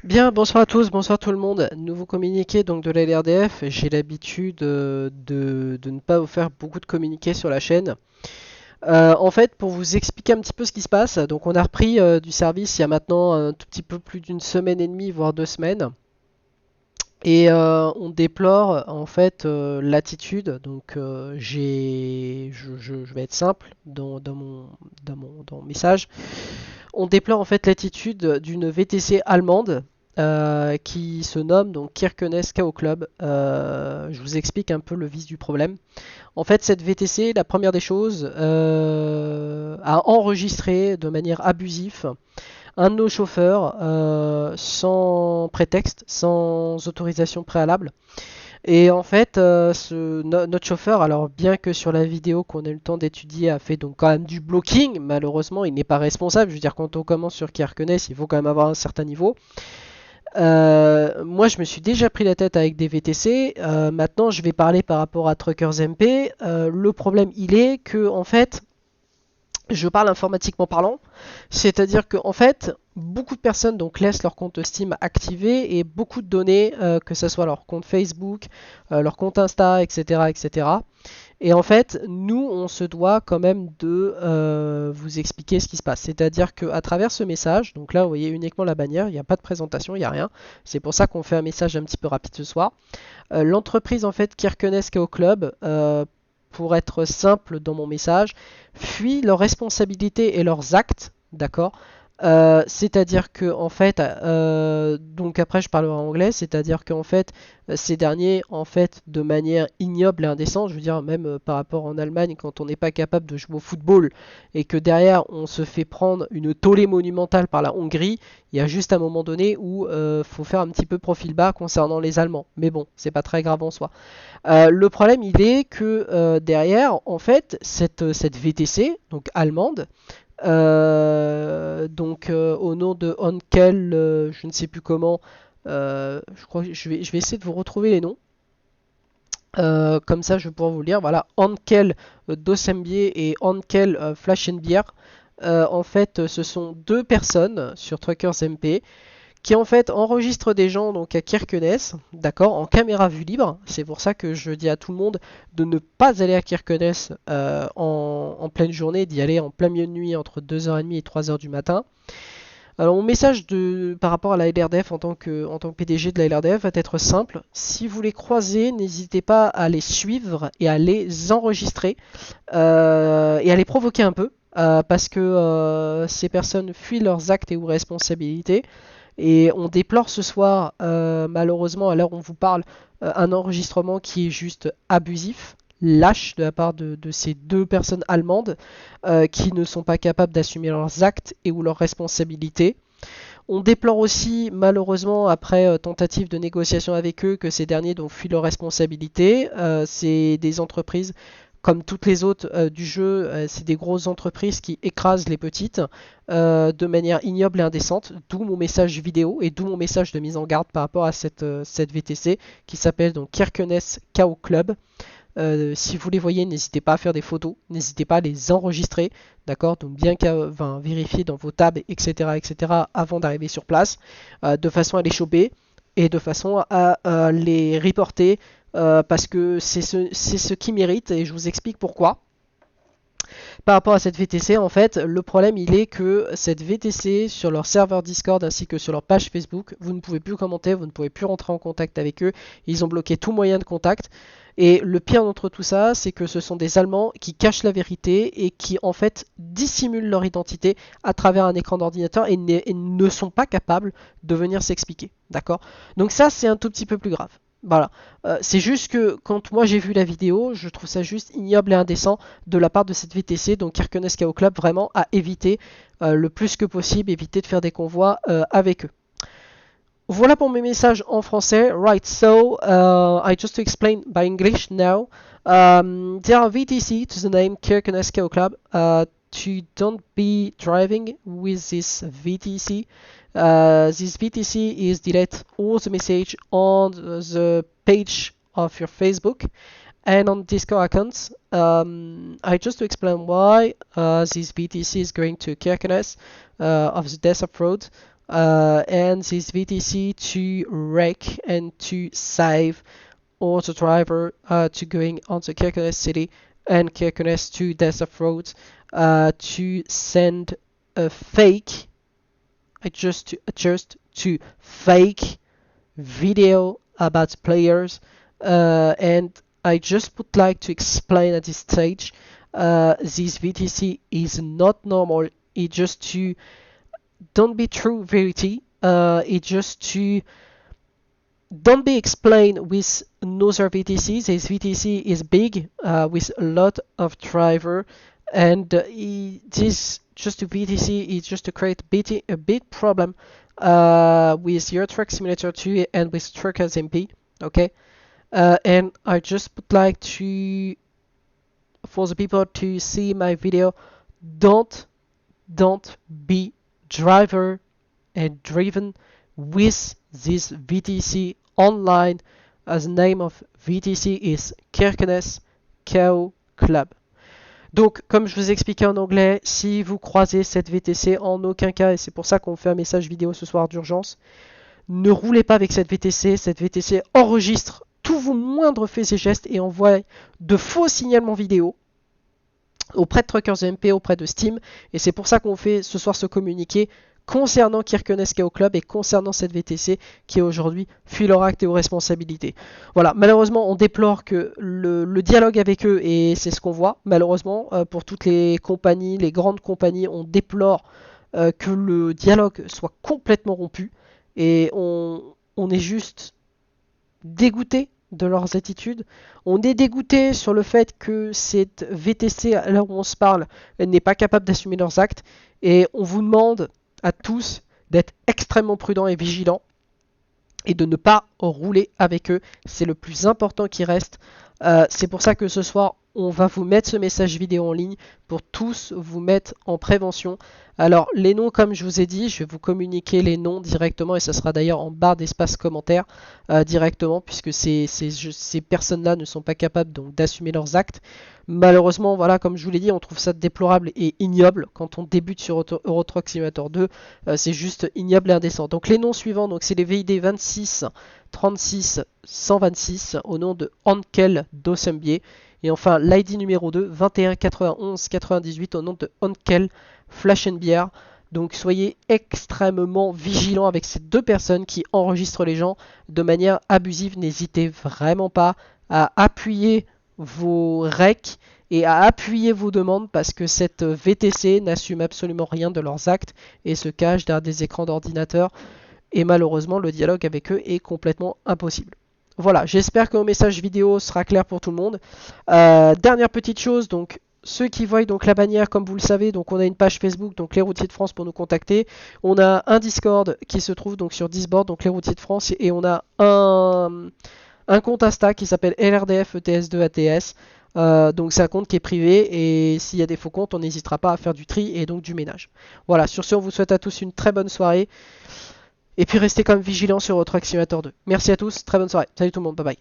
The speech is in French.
Bien, bonsoir à tous, bonsoir tout le monde. Nouveau communiqué donc de la LRDF. J'ai l'habitude de ne pas vous faire beaucoup de communiqués sur la chaîne. En fait, pour vous expliquer un petit peu ce qui se passe, donc on a repris du service il y a maintenant un tout petit peu plus d'une semaine et demie, voire 2 semaines. Et on déplore en fait l'attitude. Donc je vais être simple dans mon message. On déplore en fait l'attitude d'une VTC allemande qui se nomme donc Kirkenes KO Club. Je vous explique un peu le vice du problème. En fait, cette VTC, la première des choses, a enregistré de manière abusive un de nos chauffeurs sans prétexte, sans autorisation préalable. Et en fait, notre chauffeur, alors bien que sur la vidéo qu'on a eu le temps d'étudier, a fait donc quand même du blocking, malheureusement, il n'est pas responsable. Je veux dire, quand on commence sur Kirkenes, il faut quand même avoir un certain niveau. Moi, je me suis déjà pris la tête avec des VTC. Maintenant, je vais parler par rapport à Truckers MP. Le problème, il est que en fait, je parle informatiquement parlant, c'est-à-dire que en fait, beaucoup de personnes donc laissent leur compte Steam activé et beaucoup de données, que ce soit leur compte Facebook, leur compte Insta, etc., etc. Et en fait, nous, on se doit quand même de vous expliquer ce qui se passe. C'est-à-dire qu'à travers ce message, donc là, vous voyez uniquement la bannière, il n'y a pas de présentation, il n'y a rien. C'est pour ça qu'on fait un message un petit peu rapide ce soir. L'entreprise en fait Kirkenes KO Club, pour être simple dans mon message, fuit leurs responsabilités et leurs actes, d'accord. C'est-à-dire que en fait, donc après je parlerai en anglais, c'est-à-dire qu'en fait ces derniers, en fait, de manière ignoble et indécente, je veux dire même par rapport en Allemagne, quand on n'est pas capable de jouer au football et que derrière on se fait prendre une tollée monumentale par la Hongrie, il y a juste un moment donné où faut faire un petit peu profil bas concernant les Allemands. Mais bon, c'est pas très grave en soi. Le problème, il est que derrière, en fait, cette VTC, donc allemande, au nom de Onkel, je ne sais plus comment, je crois que je vais essayer de vous retrouver les noms. Comme ça, je vais pouvoir vous le lire. Voilà, Ankel Dossembier et Ankel Flaschenbier. En fait, ce sont deux personnes sur Truckers MP qui en fait enregistre des gens donc à Kirkenes, d'accord, en caméra vue libre. C'est pour ça que je dis à tout le monde de ne pas aller à Kirkenes en pleine journée, d'y aller en plein milieu de nuit entre 2h30 et 3h du matin. Alors mon message par rapport à la LRDF en tant que PDG de la LRDF va être simple. Si vous les croisez, n'hésitez pas à les suivre et à les enregistrer et à les provoquer un peu. Parce que ces personnes fuient leurs actes et ou responsabilités. Et on déplore ce soir, malheureusement, à l'heure où on vous parle, un enregistrement qui est juste abusif, lâche de la part de ces deux personnes allemandes qui ne sont pas capables d'assumer leurs actes et ou leurs responsabilités. On déplore aussi, malheureusement, après tentative de négociation avec eux, que ces derniers donc fuient leurs responsabilités. C'est des entreprises comme toutes les autres du jeu, c'est des grosses entreprises qui écrasent les petites de manière ignoble et indécente. D'où mon message vidéo et d'où mon message de mise en garde par rapport à cette VTC qui s'appelle donc Kirkenes KO Club. Si vous les voyez, n'hésitez pas à faire des photos, n'hésitez pas à les enregistrer, d'accord. Donc bien vérifier dans vos tables, etc., etc., avant d'arriver sur place, de façon à les choper et de façon à les reporter parce que c'est ce qui mérite et je vous explique pourquoi. Par rapport à cette VTC, en fait, le problème il est que cette VTC sur leur serveur Discord ainsi que sur leur page Facebook, vous ne pouvez plus commenter, vous ne pouvez plus rentrer en contact avec eux. Ils ont bloqué tout moyen de contact. Et le pire d'entre tout ça, c'est que ce sont des Allemands qui cachent la vérité et qui en fait dissimulent leur identité à travers un écran d'ordinateur et ne sont pas capables de venir s'expliquer. D'accord. Donc ça, c'est un tout petit peu plus grave. Voilà. C'est juste que quand moi j'ai vu la vidéo, je trouve ça juste ignoble et indécent de la part de cette VTC, donc Kirkenes KO Club, vraiment à éviter le plus que possible, éviter de faire des convois avec eux. Voilà pour mes messages en français. Right, so I just to explain by English now. There are VTC to the name Kirkenes KO Club. To don't be driving with this VTC. This VTC is delete all the message on the page of your Facebook and on Discord accounts. I just to explain why this VTC is going to Kirkenes of the Death of Road. and this VTC to wreck and to save all the driver to going on the Kirkenes city and Kirkenes to Desert Road to send a fake, just to fake video about players, and I just would like to explain at this stage, this VTC is not normal. It just to don't be true verity. It just to don't be explained with another VTC. This VTC is big with a lot of driver, and this just a VTC is just to create a big problem with Euro Truck Simulator 2 and with Truckers MP. Okay, and I just would like to for the people to see my video, don't be driver and driven with this VTC online, as the name of VTC is Kirkenes KO Club. Donc, comme je vous expliquais en anglais, si vous croisez cette VTC, en aucun cas, et c'est pour ça qu'on fait un message vidéo ce soir d'urgence, ne roulez pas avec cette VTC. Cette VTC enregistre tous vos moindres faits et gestes et envoie de faux signalements vidéo auprès de Truckers MP, auprès de Steam, et c'est pour ça qu'on fait ce soir ce communiqué concernant Kirkenes KO Club et concernant cette VTC qui aujourd'hui fuit leur acte et aux responsabilités. Voilà, malheureusement on déplore que le dialogue avec eux, et c'est ce qu'on voit, malheureusement pour toutes les compagnies, les grandes compagnies, on déplore que le dialogue soit complètement rompu, et on est juste dégoûté de leurs attitudes. On est dégoûté sur le fait que cette VTC, à l'heure où on se parle, elle n'est pas capable d'assumer leurs actes, et on vous demande à tous d'être extrêmement prudents et vigilants et de ne pas rouler avec eux. C'est le plus important qui reste. C'est pour ça que ce soir, on va vous mettre ce message vidéo en ligne pour tous vous mettre en prévention. Alors, les noms, comme je vous ai dit, je vais vous communiquer les noms directement, et ça sera d'ailleurs en barre d'espace commentaire directement, puisque ces personnes-là ne sont pas capables donc d'assumer leurs actes. Malheureusement, voilà, comme je vous l'ai dit, on trouve ça déplorable et ignoble quand on débute sur Euro Truck Simulator 2. C'est juste ignoble et indécent. Donc les noms suivants, donc c'est les VID 26 36 126 au nom de Ankel Dosembier. Et enfin l'ID numéro 2, 21 91 98 au nom de Ankel Flashenbier. Donc soyez extrêmement vigilants avec ces deux personnes qui enregistrent les gens de manière abusive. N'hésitez vraiment pas à appuyer vos recs et à appuyer vos demandes, parce que cette VTC n'assume absolument rien de leurs actes et se cache derrière des écrans d'ordinateur, et malheureusement le dialogue avec eux est complètement impossible. Voilà, j'espère que mon message vidéo sera clair pour tout le monde. Dernière petite chose, donc ceux qui voient donc la bannière, comme vous le savez, donc on a une page Facebook, donc les routiers de France, pour nous contacter. On a un Discord qui se trouve donc sur Discord, donc les routiers de France, et on a un compte Insta qui s'appelle LRDF ETS2 ATS. Donc c'est un compte qui est privé, et s'il y a des faux comptes, on n'hésitera pas à faire du tri et donc du ménage. Voilà, sur ce, on vous souhaite à tous une très bonne soirée. Et puis restez quand même vigilants sur Euro Truck Simulator 2. Merci à tous, très bonne soirée. Salut tout le monde, bye bye.